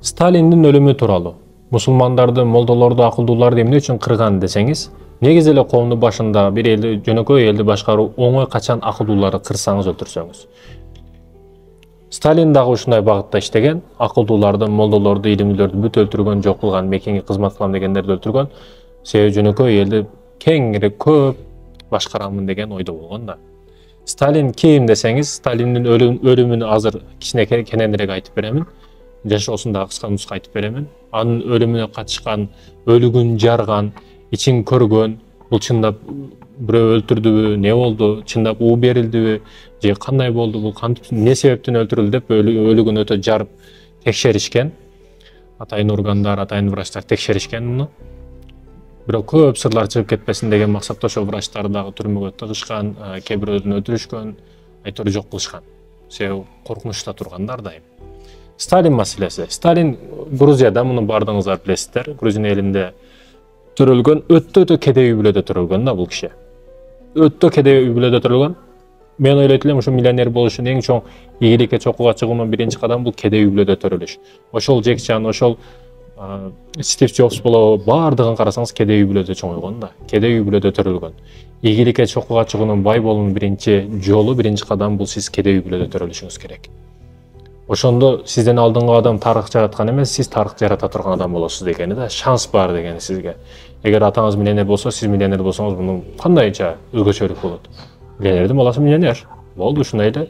Сталиндин өлүмү тууралуу мусулмандарды, молдолорду, акылдууларды эмне үчүн кырган десеңиз, негизи эле коомдун башында бир элди, жөнөкөй элди башкаруу оңой качан акылдууларды кырсаңыз өлтүрсөңүз. Сталин дагы ушундай багытта иштеген, акылдууларды, молдолорду, илимдүүлөрдү бүт өлтүргөн, жок кылган, мекенге кызмат кылам дегендерди өлтүргөн, себеби жөнөкөй элди кеңири көп башкарамын деген ойдо болгон да. Сталин ким десеңиз, Сталиндин өлүмүн азыр кичине кененирээк айтып беремин. Жашоосунда кыска нуска айтып беремин. Анын өлүмүнө катышкан, өлүгүн жарган, ичин көргөн, бул чындап бирөө өлтүрдүбү, не болду, чындап уу берилдиби, же кандай болду, бул кантип, эмне себептен өлтүрүлдү деп өлүгүн өтө жарып текшеришкен. Атайын органдар, атайын врачтар текшеришкен муну. Бирок көп сырлар чыгып кетпесин деген максатта ошо врачтарды дагы түрмөгө тыгышкан, кээ бирөөлөрүн өлтүрүшкөн, айтор жок кылышкан. Себеби коркунучта тургандар дайым. Сталин маселеси. Сталин Грузияда, муну бардыгыңыздар билесиздер. Грузия элинде төрөлгөн, өтө кедей үй бүлөдө төрөлгөн да бул киши. Өтө кедей үй бүлөдө төрөлгөн. Мен ойлойт элем, ушу миллионер болуш үчүн эң чоң ийгиликке чокууга чыгуунун биринчи кадамы бул кедей үй бүлөдө төрөлүш. Ошол Джек Чан, ошол Стив Джобс болобу, бардыгын карасаңыз кедей үй бүлөдө чоңойгон да. Кедей үй бүлөдө төрөлгөн. Ийгиликке чокууга чыгуунун, бай болуунун биринчи жолу, биринчи кадам бул сиз кедей үй бүлөдө төрөлүшүңүз керек. Ошондо сизден алдыңкы адам тарых жараткан эмес, сиз тарых жарата турган адам болосуз дегени да, шанс бар дегени сизге. Эгер атаңыз миллионер болсо, сиз миллионер болсоңуз, мунун кандайча өзгөчөлүк болот? Миллионердин баласы миллионер. Болду, ушундай эле.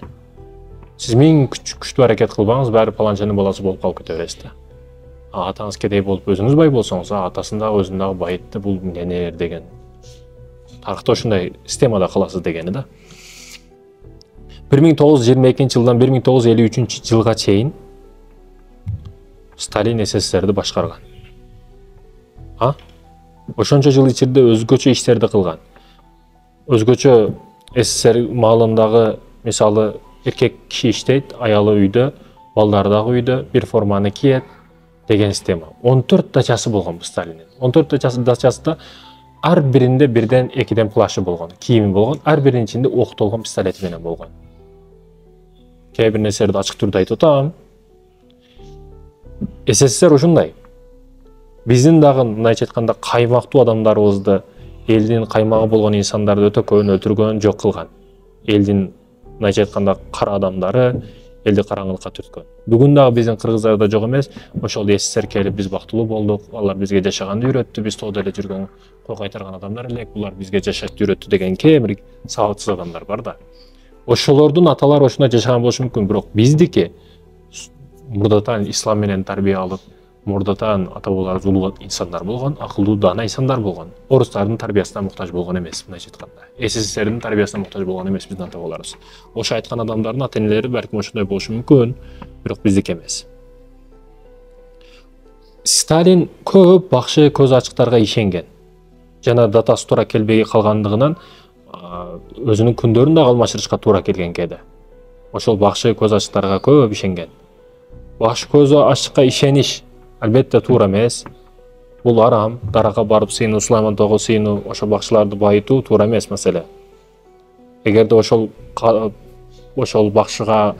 Сиз миң күчтүү аракет кылбаңыз, баары паланчанын баласы болуп калып кете бересиз да. Атаңыз кедей болуп, өзүңүз бай болсоңуз, атасын дагы өзүн дагы байытты, бул миллионер деген. Тарыхта ушундай системада каласыз дегени да. 1922 жылдан 1953 жылга чейин Сталин СССРди башкарган. Ошончо жыл ичинде өзгөчө иштерди кылган. Өзгөчө СССР маалындагы, мисалы, эркек киши иштейт, аялы үйдө, балдары дагы үйдө, бир форманы кийет деген система. 14 дачасы болгон бу Сталиндин. 14 дачасында ар биринде бирден экиден плашы болгон, кийими болгон, ар биринин ичинде октолгон пистолети менен болгон. Кээ бир нерселерди ачык түрдө айтып атам. СССР ушундай. Биздин дагы мындайча айтканда каймактуу адамдарыбызды, элдин каймагы болгон инсандарды өтө көбүн өлтүргөн, жок кылган. Элдин мындайча айтканда кара адамдары элди караңгылыкка түрткөн. Бүгүн дагы биздин кыргыздарда жок эмес, ошол СССР келип биз бактылуу болдук, алар бизге жашаганды үйрөттү, биз тоодо эле жүргөн, кой кайтарган адамдар элек, булар бизге жашашты үйрөттү деген кээ бир сабатсыз адамдар бар да. Ошолордун аталары ошондой жашаган болушу мүмкүн, бирок биздики мурдатан ислам менен тарбия алып, мурдатан ата бабаларыбыз улуу инсандар болгон, акылдуу даана инсандар болгон. Орустардын тарбиясына муктаж болгон эмес, мындайча айтканда. СССРдин тарбиясына муктаж болгон эмес биздин ата бабаларыбыз. Ошо айткан адамдардын ата энелери балким ошондой болушу мүмкүн, бирок биздики эмес. Сталин көп бакшы көз ачыктарга ишенген. Жана датасы туура келбей калгандыгынан өзүнүн күндөрүн дагы алмаштырышка туура келген кээде. Ошол бакшы көз ачыктарга көп ишенген. Бакшы көз ачыкка ишениш албетте туура эмес. Бул арам. Дарага барып сыйынуу, Сулайман тоого сыйынуу, ошо бакчыларды байытуу туура эмес маселе. Эгерде ошол бакчыга,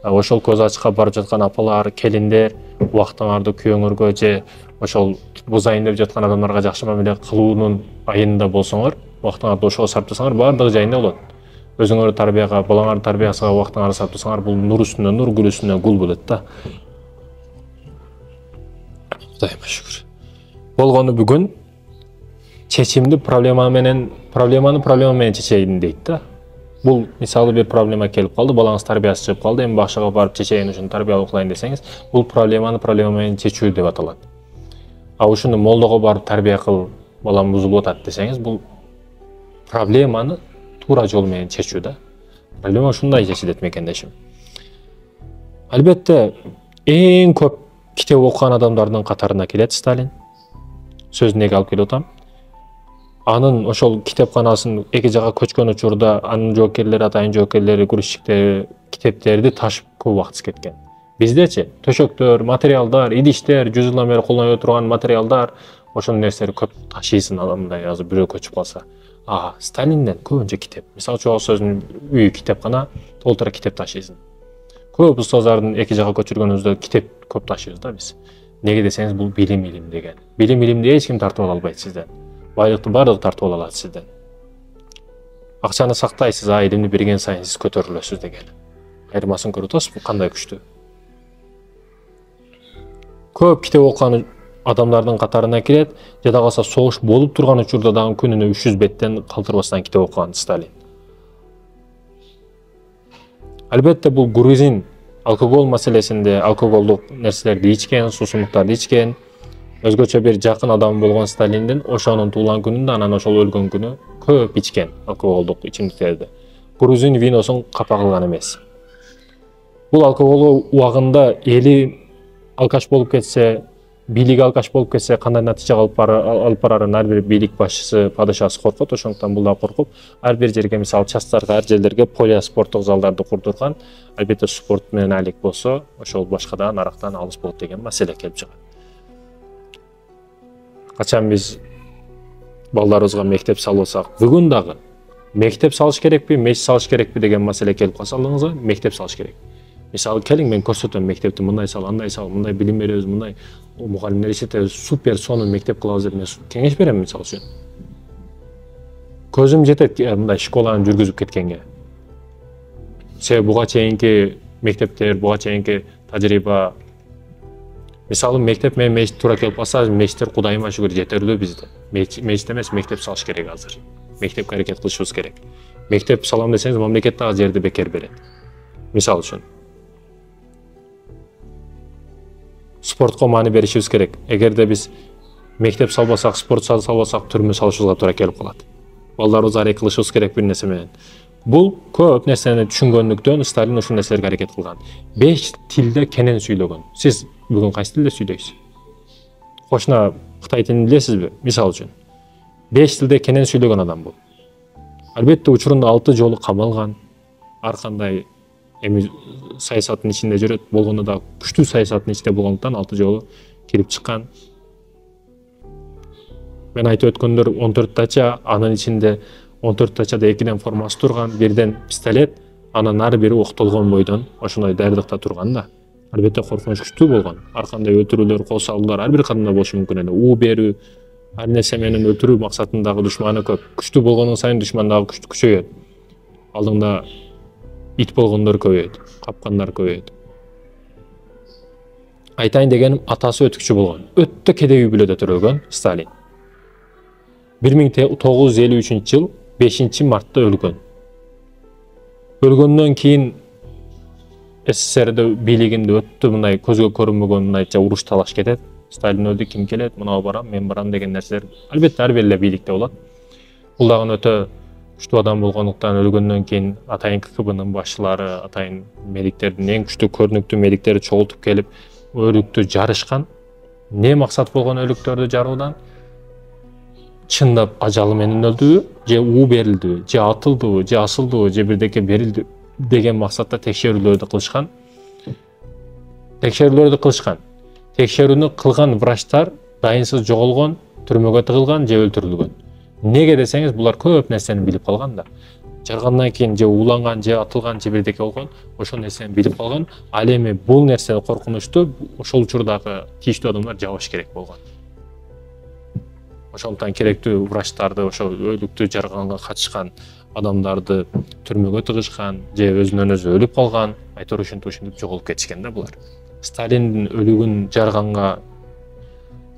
ошол көз ачыкка барып жаткан апалар, келиндер убактыңарды күйөөңөргө же ошол бузайын деп жаткан адамдарга жакшы мамиле кылуунун айында болсоңор, убактыңарды ошого сарптасаңар, баардыгы жайында болот. Өзүңөр тарбияга, балаңарды тарбиясына убактыңарды сарптасаңар, бул нур үстүнө нур, гүл үстүнө гүл болот да. Кудайыма шүгүр. Болгону бүгүн чечимди проблема менен чечейин дейт да. Бул мисалы бир проблема келип калды, балаңыз тарбиясыз чыгып калды, эми бакчага барып чечейин, ушуну тарбиялап кылайын десеңиз, бул проблема менен чечүү деп аталат. Ушуну молдого барып тарбия кыл, балам бузулуп атат десеңиз, бул проблеманы туура жол менен чечүү да. Проблема ушундай чечилет мекендешим. Албетте, эң көп китеп окуган адамдардын катарына келет Сталин. Сөзүнө алып келип атам. Анын ошол китепканасын эки жакка көчкөн учурда анын жоокерлери, атайын жоокерлери, грузчиктери китептерди ташып көп убактысы кеткен. Биздечи төшөктөр, материалдар, идиштер, 100 жылдан бери колдонулуп турган материалдар, ошонун нерселери көп ташыйсың адамдай, азыр бирөө көчүп калса. Сталинден көбүнчө китеп. Мисалы үчүн сөзүнүн үйү китепкана, толтура китеп ташыйсың. Көп устаздардын эки жака көчүргөнүбүздө китеп көп ташыйбыз да биз. Неге десеңиз, бул билим деген. Билимди эч ким тартып ала албайт сизден. Байлыкты бардыгы тартып ала алат сизден. Акчаны сактайсыз, илимди берген сайын сиз көтөрүлөсүз деген. Айырмасын көрүп атасызбы, кандай күчтүү. Көп китеп окуган адамдардын катарына кирет, жада калса согуш болуп турган учурда дагы күнүнө 300 беттен калтырбастан китеп окуган Сталин. Албетте бул грузин алкогол маселесинде алкоголдук нерселерди ичкен, суусундуктарды ичкен, өзгөчө бир жакын адам болгон Сталиндин ошонун туулган күнүндө, анан ошол өлгөн күнү көп ичкен алкоголдук ичимдиктерди. Грузин виносун капа кылган эмес. Бул алкогол убагында эли алкаш болуп кетсе, бийлиги алкаш болуп кетсе, кандай натыйжага алып барарын ар бир бийлик башчысы, падышасы коркот, ошондуктан бул да коркуп, ар бир жерге, мисалы частарга, ар жерлерге полия спорттук залдарды курдурган. Албетте спорт менен алек болсо, ошол башкадан арактан алыс болот деген маселе келип чыгат. Качан биз балдарыбызга мектеп салсак, бүгүн дагы мектеп салыш керекпи, мечит салыш керекпи деген маселе келип калса, алдыңызга мектеп салыш керек. Мисалы келиң, мен көрсөтөм мектепти, мындай сал, андай сал, мындай билим беребиз, мындай мугалимдер иштетебиз, супер, сонун мектеп кылабыз деп мен кеңеш берем мисалы үчүн. Көзүм жетет мындай школаны жүргүзүп кеткенге. Себеби буга чейинки мектептер, буга чейинки тажрыйба, мисалы мектеп менен мечит туура келип калса, мечиттер Кудайыма шүгүр жетерлүү бизде. Мечит эмес, мектеп салыш керек азыр. Мектепке аракет кылышыбыз керек. Мектеп салам десеңиз, мамлекет дагы жерди бекер берет. Мисалы үчүн. Спортко маани беришибиз керек. Эгерде биз мектеп салбасак, спорт салбасак, түрмө салышыбызга туура келип калат. Балдарыбызга аракет кылышыбыз керек бир нерсе менен. Бул көп нерсени түшүнгөндүктөн Сталин ушул нерселерге аракет кылган. 5 тилде кенен сүйлөгөн. Сиз бүгүн кайсы тилде сүйлөйсүз? Кошуна Кытай тилин билесизби? Мисалы үчүн. 5 тилде кенен сүйлөгөн адам бул. Албетте учурунда 6 жолу камалган. Ар кандай саясаттын ичинде жүрөт, болгондо да күчтүү саясаттын ичинде болгондуктан 6 жолу кирип чыккан. Мен айтып өткөндөр 14 тача, анын ичинде 14 тачада 2ден формасы турган, 1ден пистолет, анан ар бири октолгон бойдон ошондой даярдыкта турган да. Албетте коркунуч күчтүү болгон. Ар кандай өтүрүүлөр, кол салуулар ар бир кадамда болушу мүмкүн эле. У берүү, ар нерсе менен өлтүрүү максатындагы душманы көп. Күчтүү болгондон сайын душман дагы күчөйөт. Алдыңда ит болгондор көбөйөт, капкандар көбөйөт. Айтайын дегеним, атасы өтүкчү болгон. Өтө кедей үй бүлөдө төрөлгөн Сталин. 1953 жыл 5 мартта өлгөн. Өлгөндөн кийин СССРде бийлигинде өтө мындай көзгө көрүнбөгөн мындайча уруш талаш кетет. Сталин өлдү, ким келет, мына барам, мен барам деген нерселер албетте ар бир эле бийликте болот. Бул дагы өтө күчтүү адам болгондуктан өлгөндөн кийин атайын КГБнын башчылары, атайын медиктердин эң күчтүү көрүнүктүү медиктери чогултуп келип өлүктү жарышкан. Не максат болгон өлүктөрдү жаруудан? Чындап ажалы менен өлдүбү, же уу берилдиби, же атылдыбы, же асылдыбы, же бирдеке берилди деген максатта текшерүүлөрдү кылышкан. Текшерүүнү кылган врачтар дайынсыз жоголгон, түрмөгө тыгылган же өлтүрүлгөн. Неге десеңиз, булар көп нерсени билип калган да. Жаргандан кийин же ууланган, же атылган, же бирдеке болгон, ошол нерсени билип калган. Ал эми бул нерсе коркунучтуу, ошол учурдагы тийиштүү адамдар жабыш керек болгон. Ошондуктан керектүү врачтарды, ошол өлүктү жарганга катышкан адамдарды түрмөгө тыгышкан, же өзүнөн өзү өлүп калган, айтор ушинтип жоголуп кетишкен да булар. Сталиндин өлүгүн жарганга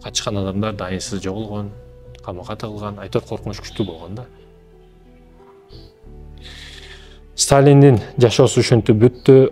катышкан адамдар дайынсыз жоголгон, камакка тыгылган, айтор коркунуч күчтүү болгон да. Сталиндин жашоосу ушинтип бүттү.